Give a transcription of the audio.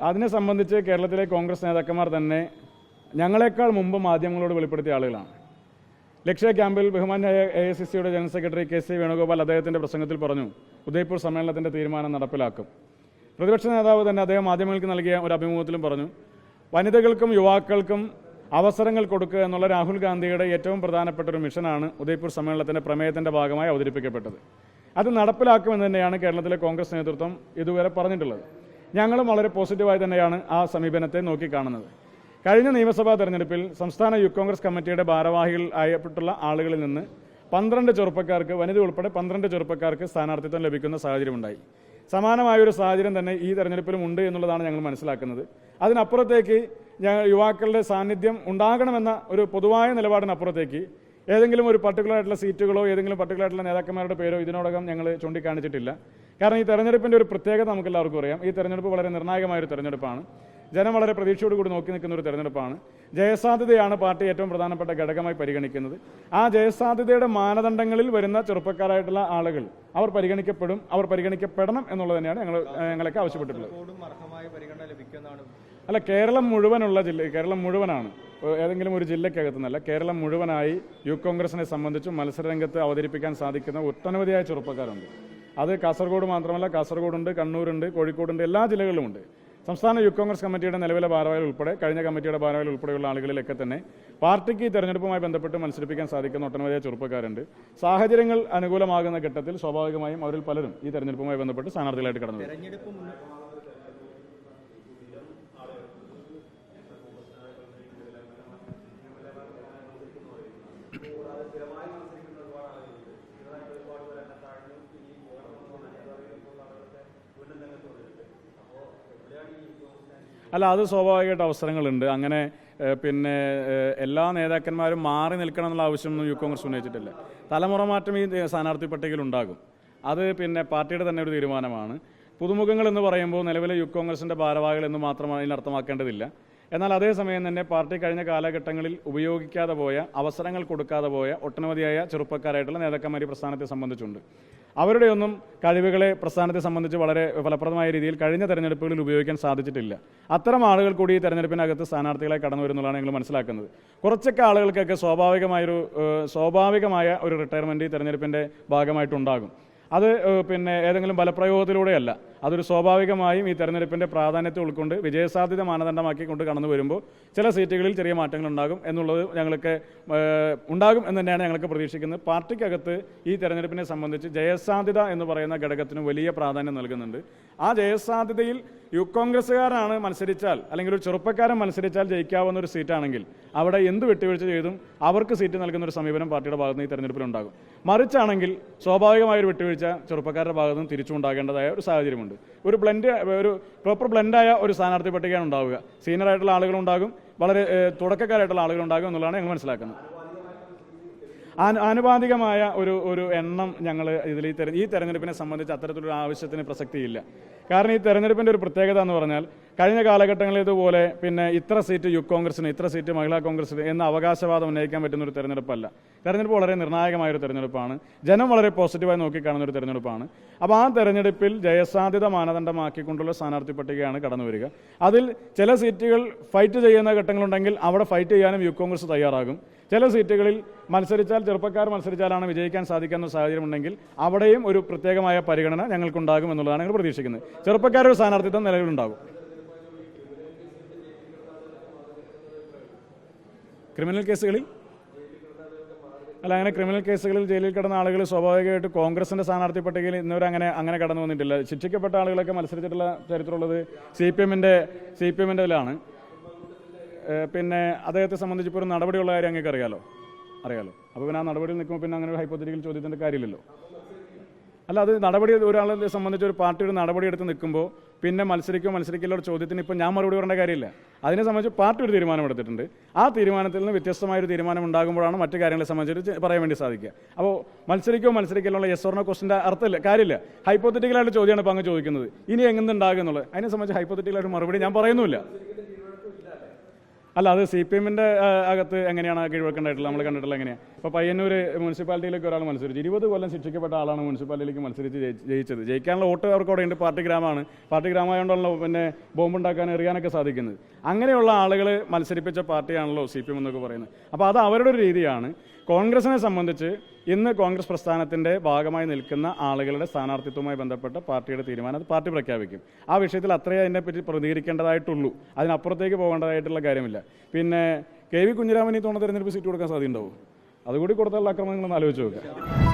അതിനെ സംബന്ധിച്ച് കേരളത്തിലെ കോൺഗ്രസ് നേതാക്കന്മാർ തന്നെ ഞങ്ങളെക്കാൾ മുമ്പ് മാധ്യമങ്ങളോട് വെളിപ്പെടുത്തിയ ആളുകളാണ്. ലക്ഷ്യ ക്യാമ്പിൽ ബഹുമാന്യായ AICCയുടെ ജനറൽ സെക്രട്ടറി KC വേണുഗോപാൽ അദ്ദേഹത്തിൻ്റെ പ്രസംഗത്തിൽ പറഞ്ഞു, ഉദയ്പൂർ സമ്മേളനത്തിൻ്റെ തീരുമാനം നടപ്പിലാക്കും. പ്രതിപക്ഷ നേതാവ് തന്നെ അദ്ദേഹം മാധ്യമങ്ങൾക്ക് നൽകിയ ഒരു അഭിമുഖത്തിലും പറഞ്ഞു, വനിതകൾക്കും യുവാക്കൾക്കും അവസരങ്ങൾ കൊടുക്കുക എന്നുള്ള രാഹുൽ ഗാന്ധിയുടെ ഏറ്റവും പ്രധാനപ്പെട്ട ഒരു മിഷനാണ് ഉദയ്പൂർ സമ്മേളനത്തിൻ്റെ പ്രമേയത്തിൻ്റെ ഭാഗമായി അവതരിപ്പിക്കപ്പെട്ടത്. അത് നടപ്പിലാക്കുമെന്ന് തന്നെയാണ് കേരളത്തിലെ കോൺഗ്രസ് നേതൃത്വം ഇതുവരെ പറഞ്ഞിട്ടുള്ളത്. ഞങ്ങളും വളരെ പോസിറ്റീവായി തന്നെയാണ് ആ സമീപനത്തെ നോക്കിക്കാണുന്നത്. കഴിഞ്ഞ നിയമസഭാ തെരഞ്ഞെടുപ്പിൽ സംസ്ഥാന യൂത്ത് കോൺഗ്രസ് കമ്മിറ്റിയുടെ ഭാരവാഹികൾ ആയപ്പെട്ടുള്ള ആളുകളിൽ നിന്ന് 12 ചെറുപ്പക്കാർക്ക്, വനിത ഉൾപ്പെടെ 12 ചെറുപ്പക്കാർക്ക് സ്ഥാനാർത്ഥിത്വം ലഭിക്കുന്ന സാഹചര്യമുണ്ടായി. സമാനമായൊരു സാഹചര്യം തന്നെ ഈ തെരഞ്ഞെടുപ്പിലും ഉണ്ട് എന്നുള്ളതാണ് ഞങ്ങൾ മനസ്സിലാക്കുന്നത്. അതിനപ്പുറത്തേക്ക് യുവാക്കളുടെ സാന്നിധ്യം ഉണ്ടാകണമെന്ന ഒരു പൊതുവായ നിലപാടിനപ്പുറത്തേക്ക് ഏതെങ്കിലും ഒരു പർട്ടിക്കുലർ ആയിട്ടുള്ള സീറ്റുകളോ ഏതെങ്കിലും പർട്ടിക്കുലർ ആയിട്ടുള്ള നേതാക്കന്മാരുടെ പേരോ ഇതിനോടകം ഞങ്ങൾ ചൂണ്ടിക്കാണിച്ചിട്ടില്ല. കാരണം ഈ തെരഞ്ഞെടുപ്പിൻ്റെ ഒരു പ്രത്യേകത നമുക്കെല്ലാവർക്കും അറിയാം. ഈ തെരഞ്ഞെടുപ്പ് വളരെ നിർണായകമായൊരു തെരഞ്ഞെടുപ്പാണ്. ജനം വളരെ പ്രതീക്ഷയോടുകൂടി നോക്കി നിൽക്കുന്ന ഒരു തെരഞ്ഞെടുപ്പാണ്. ജയസാധ്യതയാണ് പാർട്ടി ഏറ്റവും പ്രധാനപ്പെട്ട ഘടകമായി പരിഗണിക്കുന്നത്. ആ ജയസാധ്യതയുടെ മാനദണ്ഡങ്ങളിൽ വരുന്ന ചെറുപ്പക്കാരായിട്ടുള്ള ആളുകൾ അവർ പരിഗണിക്കപ്പെടും, അവർ പരിഗണിക്കപ്പെടണം എന്നുള്ളത് തന്നെയാണ് ഞങ്ങളൊക്കെ ആവശ്യപ്പെട്ടിട്ടുള്ളത്. അല്ല, കേരളം മുഴുവനുള്ള കേരളം മുഴുവനാണ്, ഏതെങ്കിലും ഒരു ജില്ലയ്ക്കകത്തുനിന്നല്ല, കേരളം മുഴുവനായി യൂത്ത് കോൺഗ്രസിനെ സംബന്ധിച്ചും മത്സരരംഗത്ത് അവതരിപ്പിക്കാൻ സാധിക്കുന്ന ഒട്ടനവധിയായ ചെറുപ്പക്കാരുണ്ട്. അത് കാസർഗോഡ് മാത്രമല്ല, കാസർഗോഡുണ്ട്, കണ്ണൂരുണ്ട്, കോഴിക്കോടുണ്ട്, എല്ലാ ജില്ലകളിലുമുണ്ട്. സംസ്ഥാന യൂത്ത് കോൺഗ്രസ് കമ്മിറ്റിയുടെ നിലവിലെ ഭാരവാഹികൾ ഉൾപ്പെടെ കഴിഞ്ഞ കമ്മിറ്റിയുടെ ഭാരവാഹികൾ ഉൾപ്പെടെയുള്ള ആളുകളിലൊക്കെ തന്നെ പാർട്ടിക്ക് ഈ തെരഞ്ഞെടുപ്പുമായി ബന്ധപ്പെട്ട് മത്സരിപ്പിക്കാൻ സാധിക്കുന്ന ഒട്ടനവധിയായ ചെറുപ്പക്കാരുണ്ട്. സാഹചര്യങ്ങൾ അനുകൂലമാകുന്ന ഘട്ടത്തിൽ സ്വാഭാവികമായും അവരിൽ പലരും ഈ തെരഞ്ഞെടുപ്പുമായി ബന്ധപ്പെട്ട് സ്ഥാനാർത്ഥികളായിട്ട് കടന്നു വരും. അല്ല, അത് സ്വാഭാവികമായിട്ട് അവസരങ്ങളുണ്ട്. അങ്ങനെ പിന്നെ എല്ലാ നേതാക്കന്മാരും മാറി നിൽക്കണം എന്നുള്ള ആവശ്യമൊന്നും യൂത്ത് കോൺഗ്രസ് ഉന്നയിച്ചിട്ടില്ല. തലമുറ മാറ്റം ഈ സ്ഥാനാർത്ഥി പട്ടികയിൽ ഉണ്ടാകും. അത് പിന്നെ പാർട്ടിയുടെ തന്നെ ഒരു തീരുമാനമാണ്. പുതുമുഖങ്ങൾ എന്ന് പറയുമ്പോൾ നിലവിലെ യൂത്ത് കോൺഗ്രസിൻ്റെ ഭാരവാഹികൾ എന്ന് മാത്രമാണ് ഇതിന് അർത്ഥമാക്കേണ്ടതില്ല. എന്നാൽ അതേസമയം തന്നെ പാർട്ടി കഴിഞ്ഞ കാലഘട്ടങ്ങളിൽ ഉപയോഗിക്കാതെ പോയ, അവസരങ്ങൾ കൊടുക്കാതെ പോയ ഒട്ടനവധിയായ ചെറുപ്പക്കാരായിട്ടുള്ള നേതാക്കന്മാർ ഈ പ്രസ്ഥാനത്തെ സംബന്ധിച്ചുണ്ട്. അവരുടെയൊന്നും കഴിവുകളെ പ്രസ്ഥാനത്തെ സംബന്ധിച്ച് വളരെ ഫലപ്രദമായ രീതിയിൽ കഴിഞ്ഞ തെരഞ്ഞെടുപ്പുകളിൽ ഉപയോഗിക്കാൻ സാധിച്ചിട്ടില്ല. അത്തരം ആളുകൾ കൂടി ഈ തെരഞ്ഞെടുപ്പിനകത്ത് സ്ഥാനാർത്ഥികളെ കടന്നു വരുന്നുള്ളതാണ് ഞങ്ങൾ മനസ്സിലാക്കുന്നത്. കുറച്ചൊക്കെ ആളുകൾക്കൊക്കെ സ്വാഭാവികമായ ഒരു റിട്ടയർമെൻറ്റ് ഈ തെരഞ്ഞെടുപ്പിൻ്റെ ഭാഗമായിട്ടുണ്ടാകും. അത് പിന്നെ ഏതെങ്കിലും ബലപ്രയോഗത്തിലൂടെയല്ല, അതൊരു സ്വാഭാവികമായും ഈ തെരഞ്ഞെടുപ്പിൻ്റെ പ്രാധാന്യത്തെ ഉൾക്കൊണ്ട് വിജയസാധ്യത മാനദണ്ഡമാക്കിക്കൊണ്ട് കടന്നു വരുമ്പോൾ ചില സീറ്റുകളിൽ ചെറിയ മാറ്റങ്ങൾ ഉണ്ടാകും എന്നുള്ളത് ഞങ്ങൾക്ക് ഉണ്ടാകും എന്ന് തന്നെയാണ് ഞങ്ങൾക്ക് പ്രതീക്ഷിക്കുന്നത്. പാർട്ടിക്കകത്ത് ഈ തെരഞ്ഞെടുപ്പിനെ സംബന്ധിച്ച് ജയസാധ്യത എന്ന് പറയുന്ന ഘടകത്തിന് വലിയ പ്രാധാന്യം നൽകുന്നുണ്ട്. ആ ജയസാധ്യതയിൽ യൂത്ത് കോൺഗ്രസ്സുകാരാണ് മത്സരിച്ചാൽ, അല്ലെങ്കിൽ ഒരു ചെറുപ്പക്കാരൻ മത്സരിച്ചാൽ ജയിക്കാവുന്ന ഒരു സീറ്റാണെങ്കിൽ അവിടെ എന്ത് വിട്ടുവീഴ്ച ചെയ്തും അവർക്ക് സീറ്റ് നൽകുന്ന ഒരു സമീപനം പാർട്ടിയുടെ ഭാഗത്ത് നിന്ന് ഈ തെരഞ്ഞെടുപ്പിലുണ്ടാകും. മറിച്ചാണെങ്കിൽ സ്വാഭാവികമായൊരു വിട്ടുവീഴ്ച ചെറുപ്പക്കാരുടെ ഭാഗത്തു നിന്ന് തിരിച്ചുണ്ടാകേണ്ടതായ ഒരു സാഹചര്യമുണ്ട്. ഒരു പ്രോപ്പർ ബ്ലെൻഡായ ഒരു സ്ഥാനാർത്ഥി പട്ടികയാണ് ഉണ്ടാവുക. സീനിയറായിട്ടുള്ള ആളുകളുണ്ടാകും, വളരെ തുടക്കക്കാരായിട്ടുള്ള ആളുകളുണ്ടാകും എന്നുള്ളതാണ് ഞങ്ങൾ മനസ്സിലാക്കുന്നത്. ആനുപാതികമായ ഒരു എണ്ണം ഞങ്ങൾ ഈ തെരഞ്ഞെടുപ്പിനെ സംബന്ധിച്ച് അത്തരത്തിലൊരു ആവശ്യത്തിന് പ്രസക്തിയില്ല. കാരണം ഈ തെരഞ്ഞെടുപ്പിൻ്റെ ഒരു പ്രത്യേകത എന്ന് പറഞ്ഞാൽ കഴിഞ്ഞ കാലഘട്ടങ്ങളിൽ ഇതുപോലെ പിന്നെ ഇത്ര സീറ്റ് യൂത്ത് കോൺഗ്രസിന്, ഇത്ര സീറ്റ് മഹിളാ കോൺഗ്രസിന് എന്ന അവകാശവാദം ഉന്നയിക്കാൻ പറ്റുന്ന ഒരു തെരഞ്ഞെടുപ്പല്ല. തെരഞ്ഞെടുപ്പ് വളരെ നിർണായകമായൊരു തെരഞ്ഞെടുപ്പാണ്. ജനം വളരെ പോസിറ്റീവായി നോക്കിക്കാണുന്ന ഒരു തെരഞ്ഞെടുപ്പാണ്. അപ്പോൾ ആ തെരഞ്ഞെടുപ്പിൽ ജയസാധ്യത മാനദണ്ഡമാക്കിക്കൊണ്ടുള്ള സ്ഥാനാർത്ഥി പട്ടികയാണ് കടന്നു വരിക. അതിൽ ചില സീറ്റുകൾ ഫൈറ്റ് ചെയ്യുന്ന ഘട്ടങ്ങളുണ്ടെങ്കിൽ അവിടെ ഫൈറ്റ് ചെയ്യാനും യൂത്ത് കോൺഗ്രസ് തയ്യാറാകും. ചില സീറ്റുകളിൽ ചെറുപ്പക്കാർ മത്സരിച്ചാലാണ് വിജയിക്കാൻ സാധിക്കുന്ന സാഹചര്യമുണ്ടെങ്കിൽ അവിടെയും ഒരു പ്രത്യേകമായ പരിഗണന ഞങ്ങൾക്കുണ്ടാകും എന്നുള്ളതാണ് ഞങ്ങൾ പ്രതീക്ഷിക്കുന്നത്. ചെറുപ്പക്കാരുടെ സ്ഥാനാർത്ഥിത്വം നിലവിലുണ്ടാകും. ക്രിമിനൽ കേസുകളിൽ അങ്ങനെ ക്രിമിനൽ കേസുകളിൽ ജയിലിൽ കിടന്ന ആളുകൾ സ്വാഭാവികമായിട്ട് കോൺഗ്രസിൻ്റെ സ്ഥാനാർത്ഥി പട്ടികയിൽ ഇന്നുവരെ അങ്ങനെ കടന്നു വന്നിട്ടില്ല. ശിക്ഷിക്കപ്പെട്ട ആളുകളൊക്കെ മത്സരിച്ചിട്ടുള്ള ചരിത്രമുള്ളത് സി പി എമ്മിൻ്റെയിലാണ്. പിന്നെ അദ്ദേഹത്തെ സംബന്ധിച്ച് ഇപ്പോൾ ഒരു നടപടിയുള്ള കാര്യം അങ്ങേക്ക് അറിയാലോ. അപ്പോൾ പിന്നെ ആ നടപടിയിൽ നിൽക്കുമ്പോൾ പിന്നെ അങ്ങനെ ഒരു ഹൈപ്പോത്തറ്റിക്കൽ ചോദ്യത്തിൻ്റെ കാര്യമില്ലല്ലോ. അല്ല, അത് നടപടി ഒരാളെ സംബന്ധിച്ച് ഒരു പാർട്ടി ഒരു നടപടി എടുത്ത് നിൽക്കുമ്പോൾ പിന്നെ മത്സരിക്കില്ല ചോദ്യത്തിന് ഇപ്പോൾ ഞാൻ മറുപടി പറയേണ്ട കാര്യമില്ല. അതിനെ സംബന്ധിച്ച് പാർട്ടി ഒരു തീരുമാനമെടുത്തിട്ടുണ്ട്. ആ തീരുമാനത്തിൽ നിന്ന് വ്യത്യസ്തമായൊരു തീരുമാനം ഉണ്ടാകുമ്പോഴാണ് മറ്റു കാര്യങ്ങളെ സംബന്ധിച്ച് പറയാൻ വേണ്ടി സാധിക്കുക. അപ്പോൾ മത്സരിക്കില്ല യെസ് ഓർ നോ ക്വസ്റ്റിൻ്റെ അർത്ഥമില്ല, കാര്യമില്ല. ഹൈപ്പോത്തറ്റിക്കലായിട്ട് ചോദ്യമാണ് ഇപ്പോൾ അങ്ങ് ചോദിക്കുന്നത്. ഇനി എങ്ങനെ ഉണ്ടാകുക എന്നുള്ളത് അതിനെ സംബന്ധിച്ച് ഹൈപ്പോത്തറ്റിക്കലായിട്ട് മറുപടി ഞാൻ പറയുന്നുമില്ല. അല്ല, അത് സി പി എമ്മിൻ്റെ അകത്ത് എങ്ങനെയാണ് കീഴ്വെക്കേണ്ടതായിട്ടുള്ളത് നമ്മൾ കണ്ടിട്ടുള്ളത് എങ്ങനെയാണ്? ഇപ്പോൾ പയ്യന്നൂർ മുനിസിപ്പാലിറ്റിയിലേക്ക് ഒരാൾ മത്സരിച്ചു, 20 കൊല്ലം ശിക്ഷിക്കപ്പെട്ട ആളാണ് മുനിസിപ്പാലിറ്റിയിലേക്ക് മത്സരിച്ച് ജയിച്ചത്. ജയിക്കാനുള്ള വോട്ട് അവർക്ക് അവിടെ ഉണ്ട്. പാർട്ടി ഗ്രാമമാണ്. പാർട്ടി ഗ്രാമമായതുകൊണ്ടാണല്ലോ പിന്നെ ബോംബുണ്ടാക്കാൻ എറിയാനൊക്കെ സാധിക്കുന്നത്. അങ്ങനെയുള്ള ആളുകൾ മത്സരിപ്പിച്ച പാർട്ടിയാണല്ലോ സി പി എം എന്നൊക്കെ പറയുന്നത്. അപ്പോൾ അത് അവരുടെ ഒരു രീതിയാണ്. കോൺഗ്രസിനെ സംബന്ധിച്ച് ഇന്ന് കോൺഗ്രസ് പ്രസ്ഥാനത്തിൻ്റെ ഭാഗമായി നിൽക്കുന്ന ആളുകളുടെ സ്ഥാനാർത്ഥിത്വവുമായി ബന്ധപ്പെട്ട പാർട്ടിയുടെ തീരുമാനം അത് പാർട്ടി പ്രഖ്യാപിക്കും. ആ വിഷയത്തിൽ അത്രയേ അതിനെപ്പറ്റി പ്രതികരിക്കേണ്ടതായിട്ടുള്ളൂ. അതിനപ്പുറത്തേക്ക് പോകേണ്ടതായിട്ടുള്ള കാര്യമില്ല. പിന്നെ കെ വി കുഞ്ഞിരാമൻ ഈ തവണ തെരഞ്ഞെടുപ്പ് സീറ്റ് കൊടുക്കാൻ സാധ്യതയുണ്ടാവും? അതുകൂടി കൊടുത്തുള്ള ആക്രമണങ്ങളൊന്ന് ആലോചിച്ച് നോക്കുക.